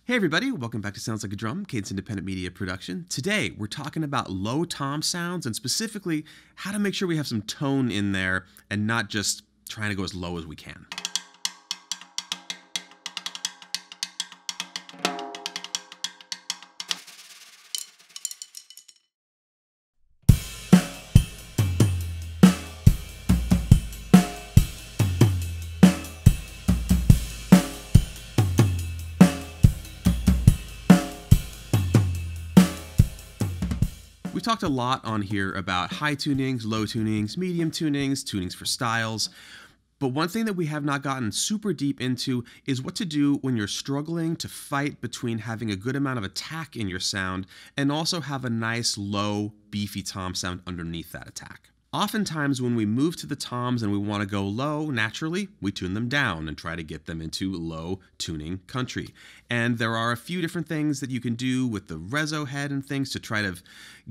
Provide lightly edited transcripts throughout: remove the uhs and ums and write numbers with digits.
Hey everybody, welcome back to Sounds Like a Drum, Cadence Independent Media Production. Today we're talking about low tom sounds and specifically how to make sure we have some tone in there and not just trying to go as low as we can. We talked a lot on here about high tunings, low tunings, medium tunings, tunings for styles. But one thing that we have not gotten super deep into is what to do when you're struggling to fight between having a good amount of attack in your sound and also have a nice, low, beefy tom sound underneath that attack. Oftentimes when we move to the toms and we want to go low, naturally, we tune them down and try to get them into low tuning country. And there are a few different things that you can do with the reso head and things to try to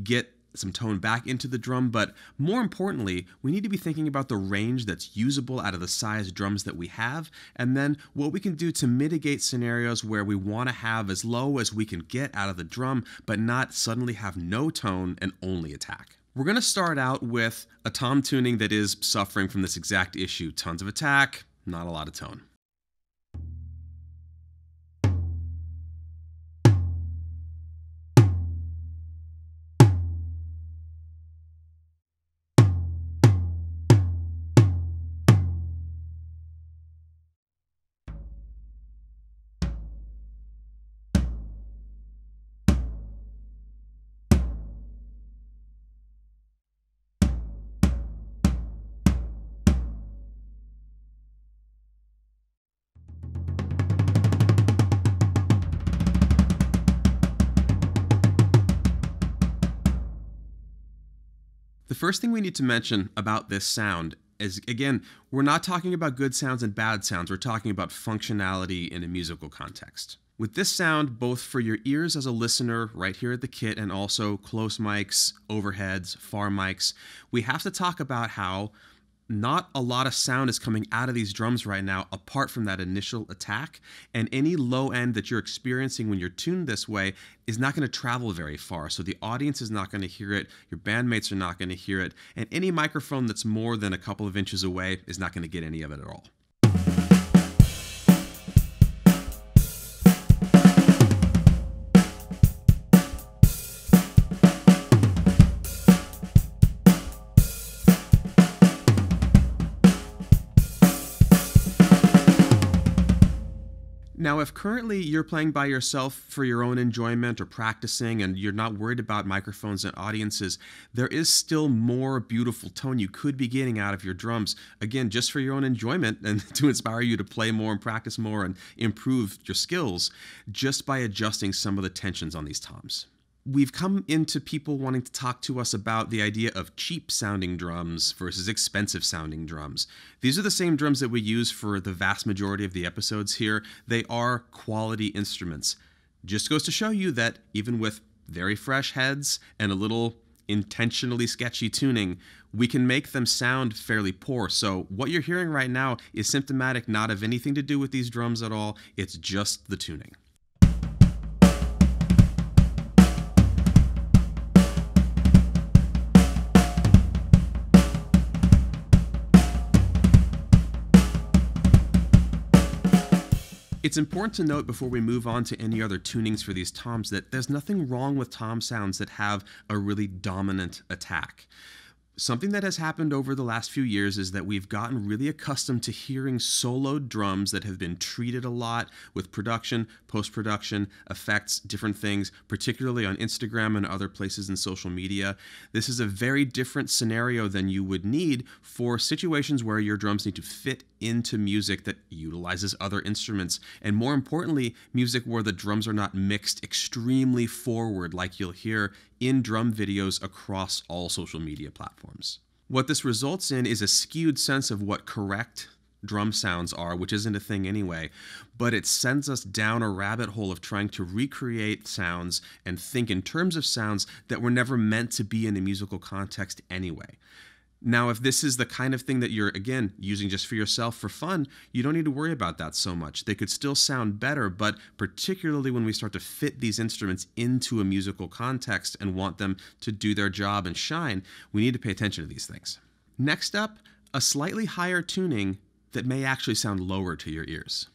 get some tone back into the drum, but more importantly, we need to be thinking about the range that's usable out of the size drums that we have, and then what we can do to mitigate scenarios where we want to have as low as we can get out of the drum, but not suddenly have no tone and only attack. We're going to start out with a tom tuning that is suffering from this exact issue. Tons of attack, not a lot of tone. The first thing we need to mention about this sound is, again, we're not talking about good sounds and bad sounds, we're talking about functionality in a musical context. With this sound, both for your ears as a listener right here at the kit and also close mics, overheads, far mics, we have to talk about how not a lot of sound is coming out of these drums right now apart from that initial attack, and any low end that you're experiencing when you're tuned this way is not going to travel very far. So the audience is not going to hear it, your bandmates are not going to hear it, and any microphone that's more than a couple of inches away is not going to get any of it at all. Now, if currently you're playing by yourself for your own enjoyment or practicing and you're not worried about microphones and audiences, there is still more beautiful tone you could be getting out of your drums, again, just for your own enjoyment and to inspire you to play more and practice more and improve your skills just by adjusting some of the tensions on these toms. We've come into people wanting to talk to us about the idea of cheap sounding drums versus expensive sounding drums. These are the same drums that we use for the vast majority of the episodes here. They are quality instruments. Just goes to show you that even with very fresh heads and a little intentionally sketchy tuning, we can make them sound fairly poor. So what you're hearing right now is symptomatic not of anything to do with these drums at all. It's just the tuning. It's important to note before we move on to any other tunings for these toms that there's nothing wrong with tom sounds that have a really dominant attack. Something that has happened over the last few years is that we've gotten really accustomed to hearing soloed drums that have been treated a lot with production, post-production, effects, different things, particularly on Instagram and other places in social media. This is a very different scenario than you would need for situations where your drums need to fit into music that utilizes other instruments, and more importantly, music where the drums are not mixed extremely forward like you'll hear in drum videos across all social media platforms. What this results in is a skewed sense of what correct drum sounds are, which isn't a thing anyway, but it sends us down a rabbit hole of trying to recreate sounds and think in terms of sounds that were never meant to be in a musical context anyway. Now, if this is the kind of thing that you're, again, using just for yourself for fun, you don't need to worry about that so much. They could still sound better, but particularly when we start to fit these instruments into a musical context and want them to do their job and shine, we need to pay attention to these things. Next up, a slightly higher tuning that may actually sound lower to your ears.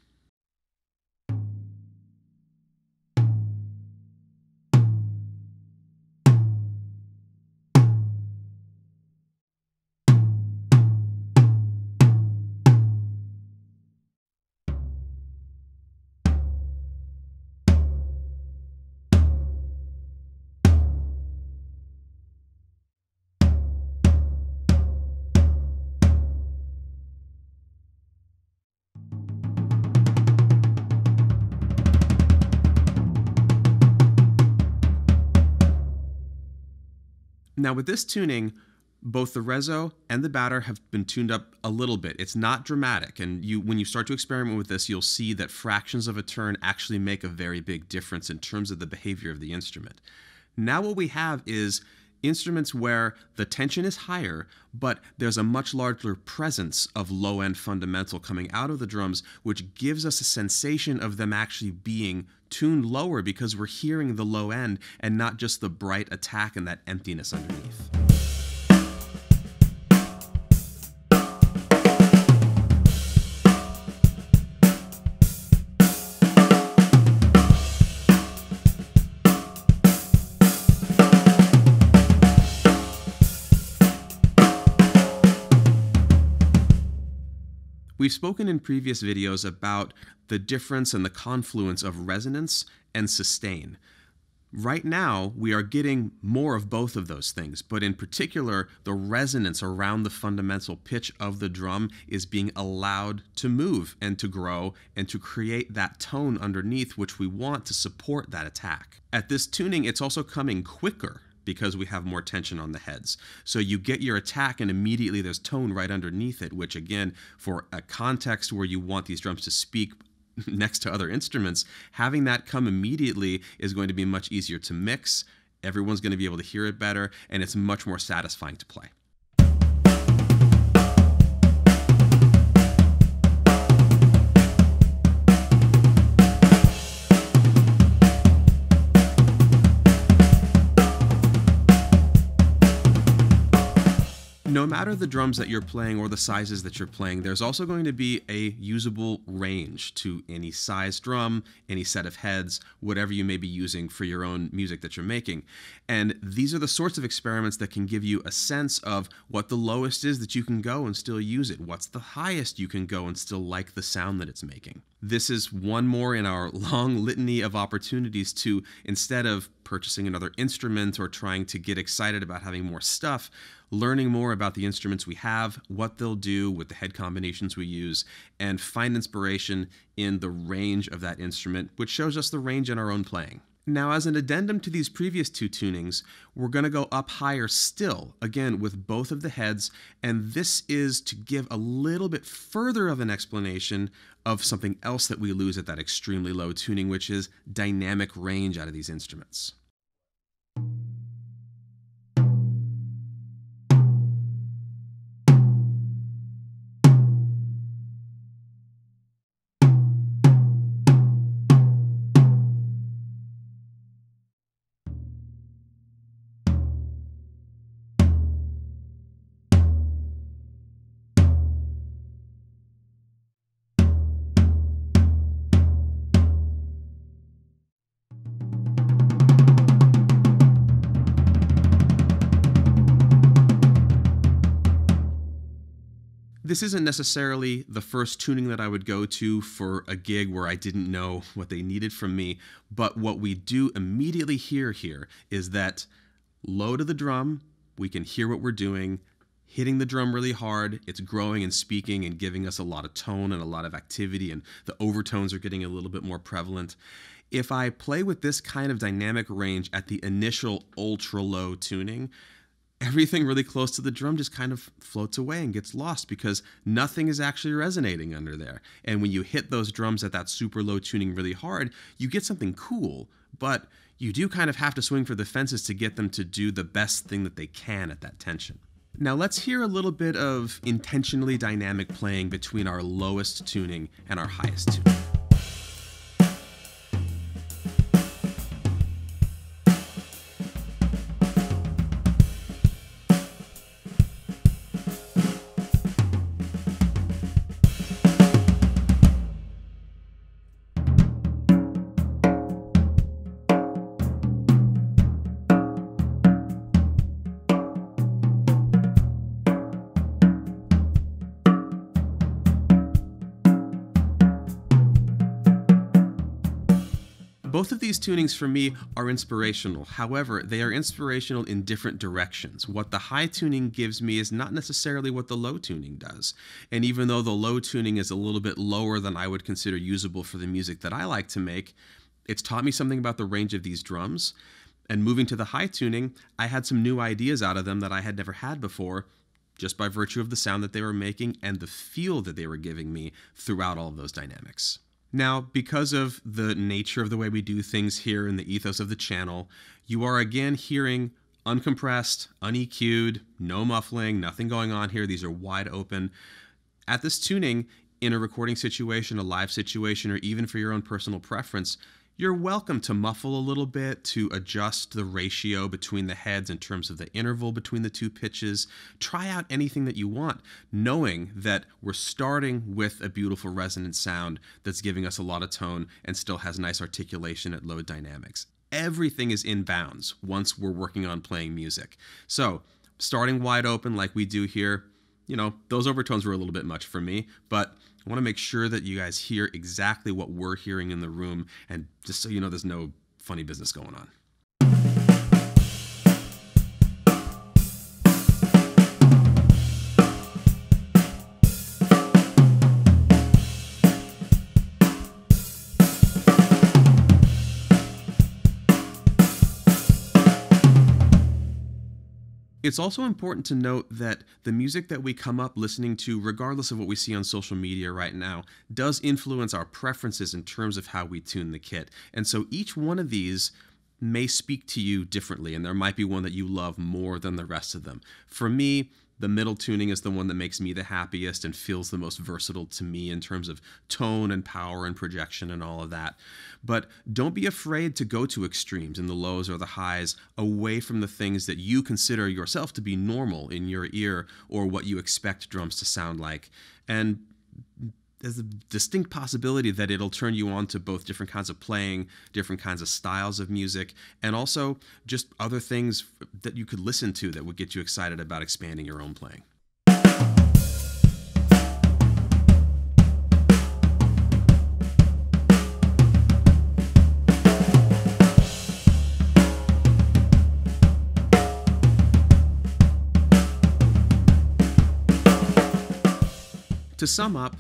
Now with this tuning, both the reso and the batter have been tuned up a little bit. It's not dramatic, and when you start to experiment with this, you'll see that fractions of a turn actually make a very big difference in terms of the behavior of the instrument. Now what we have is instruments where the tension is higher, but there's a much larger presence of low-end fundamental coming out of the drums, which gives us a sensation of them actually being tuned lower because we're hearing the low end and not just the bright attack and that emptiness underneath. We've spoken in previous videos about the difference and the confluence of resonance and sustain. Right now, we are getting more of both of those things, but in particular, the resonance around the fundamental pitch of the drum is being allowed to move and to grow and to create that tone underneath which we want to support that attack. At this tuning, it's also coming quicker because we have more tension on the heads. So you get your attack and immediately there's tone right underneath it, which again, for a context where you want these drums to speak next to other instruments, having that come immediately is going to be much easier to mix. Everyone's going to be able to hear it better, and it's much more satisfying to play. No matter the drums that you're playing or the sizes that you're playing, there's also going to be a usable range to any size drum, any set of heads, whatever you may be using for your own music that you're making. And these are the sorts of experiments that can give you a sense of what the lowest is that you can go and still use it, what's the highest you can go and still like the sound that it's making. This is one more in our long litany of opportunities to, instead of purchasing another instrument or trying to get excited about having more stuff, learning more about the instruments we have, what they'll do with the head combinations we use, and find inspiration in the range of that instrument, which shows us the range in our own playing. Now, as an addendum to these previous two tunings, we're going to go up higher still, again with both of the heads, and this is to give a little bit further of an explanation of something else that we lose at that extremely low tuning, which is dynamic range out of these instruments. This isn't necessarily the first tuning that I would go to for a gig where I didn't know what they needed from me, but what we do immediately hear here is that low to the drum, we can hear what we're doing, hitting the drum really hard, it's growing and speaking and giving us a lot of tone and a lot of activity, and the overtones are getting a little bit more prevalent. If I play with this kind of dynamic range at the initial ultra low tuning, everything really close to the drum just kind of floats away and gets lost because nothing is actually resonating under there. And when you hit those drums at that super low tuning really hard, you get something cool, but you do kind of have to swing for the fences to get them to do the best thing that they can at that tension. Now let's hear a little bit of intentionally dynamic playing between our lowest tuning and our highest tuning. Both of these tunings for me are inspirational. However, they are inspirational in different directions. What the high tuning gives me is not necessarily what the low tuning does. And even though the low tuning is a little bit lower than I would consider usable for the music that I like to make, it's taught me something about the range of these drums. And moving to the high tuning, I had some new ideas out of them that I had never had before, just by virtue of the sound that they were making and the feel that they were giving me throughout all of those dynamics. Now, because of the nature of the way we do things here in the ethos of the channel, you are again hearing uncompressed, uneq'd, no muffling, nothing going on here. These are wide open. At this tuning, in a recording situation, a live situation, or even for your own personal preference, you're welcome to muffle a little bit, to adjust the ratio between the heads in terms of the interval between the two pitches. Try out anything that you want, knowing that we're starting with a beautiful resonant sound that's giving us a lot of tone and still has nice articulation at low dynamics. Everything is in bounds once we're working on playing music. So, starting wide open like we do here, you know, those overtones were a little bit much for me, but I want to make sure that you guys hear exactly what we're hearing in the room, and just so you know, there's no funny business going on. It's also important to note that the music that we come up listening to, regardless of what we see on social media right now, does influence our preferences in terms of how we tune the kit. And so each one of these may speak to you differently, and there might be one that you love more than the rest of them. For me, the middle tuning is the one that makes me the happiest and feels the most versatile to me in terms of tone and power and projection and all of that. But don't be afraid to go to extremes in the lows or the highs, away from the things that you consider yourself to be normal in your ear or what you expect drums to sound like. And there's a distinct possibility that it'll turn you on to both different kinds of playing, different kinds of styles of music, and also just other things that you could listen to that would get you excited about expanding your own playing. To sum up,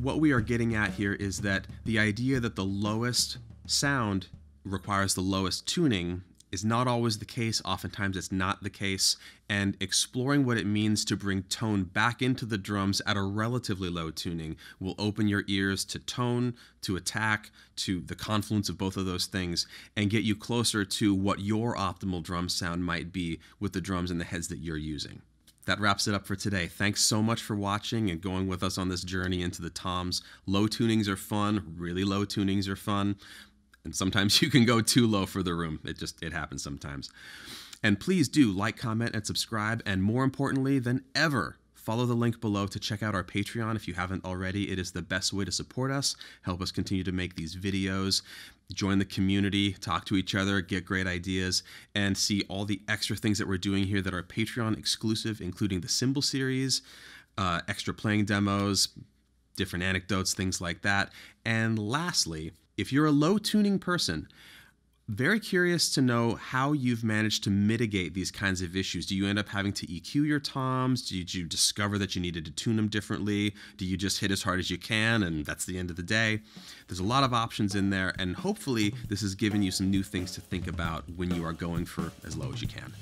what we are getting at here is that the idea that the lowest sound requires the lowest tuning is not always the case. Oftentimes it's not the case, and exploring what it means to bring tone back into the drums at a relatively low tuning will open your ears to tone, to attack, to the confluence of both of those things, and get you closer to what your optimal drum sound might be with the drums and the heads that you're using. That wraps it up for today. Thanks so much for watching and going with us on this journey into the toms. Low tunings are fun, really low tunings are fun, and sometimes you can go too low for the room. It happens sometimes. And please do like, comment, and subscribe, and more importantly than ever, follow the link below to check out our Patreon if you haven't already. It is the best way to support us, help us continue to make these videos, join the community, talk to each other, get great ideas, and see all the extra things that we're doing here that are Patreon exclusive, including the Cymbal series, extra playing demos, different anecdotes, things like that. And lastly, if you're a low tuning person, very curious to know how you've managed to mitigate these kinds of issues. Do you end up having to EQ your toms? Did you discover that you needed to tune them differently? Do you just hit as hard as you can and that's the end of the day? There's a lot of options in there, and hopefully this has given you some new things to think about when you are going for as low as you can.